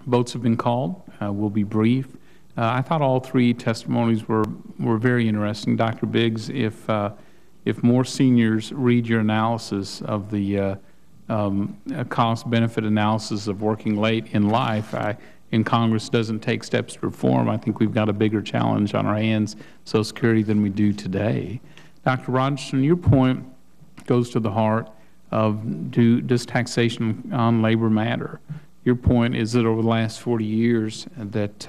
Votes have been called. We'll be brief. I thought all three testimonies were very interesting. Dr. Biggs, if more seniors read your analysis of the cost-benefit analysis of working late in life, and Congress doesn't take steps to reform, I think we've got a bigger challenge on our hands, Social Security, than we do today. Dr. Rogerson, your point goes to the heart of does taxation on labor matter? Your point is that over the last 40 years that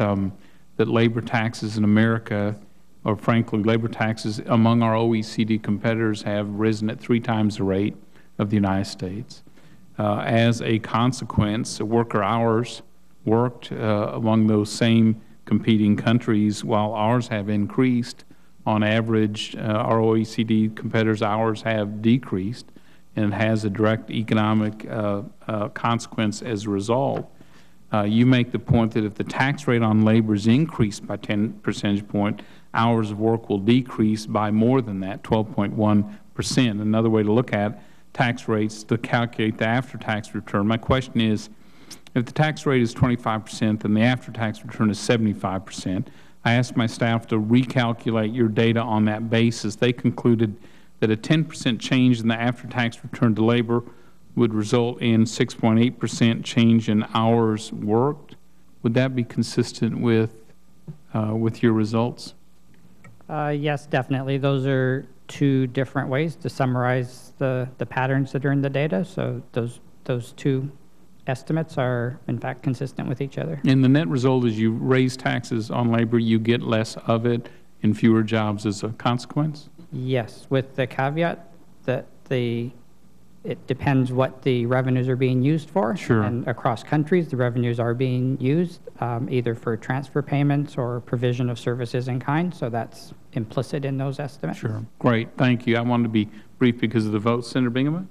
that labor taxes in America, or frankly labor taxes among our OECD competitors, have risen at 3 times the rate of the United States. As a consequence, worker hours worked among those same competing countries, while ours have increased, on average our OECD competitors' hours have decreased, and it has a direct economic consequence as a result. You make the point that if the tax rate on labor is increased by 10 percentage points, hours of work will decrease by more than that, 12.1%. Another way to look at tax rates to calculate the after-tax return. My question is, if the tax rate is 25% and the after-tax return is 75%, I asked my staff to recalculate your data on that basis. They concluded that a 10% change in the after-tax return to labor would result in 6.8% change in hours worked. Would that be consistent with your results? Yes, definitely. Those are 2 different ways to summarize the patterns that are in the data. So those 2 estimates are, in fact, consistent with each other. And the net result is you raise taxes on labor, you get less of it and fewer jobs as a consequence? Yes, with the caveat that it depends what the revenues are being used for. Sure. And across countries, the revenues are being used either for transfer payments or provision of services in kind. So that's implicit in those estimates. Sure. Great. Thank you. I wanted to be brief because of the vote. Senator Bingaman?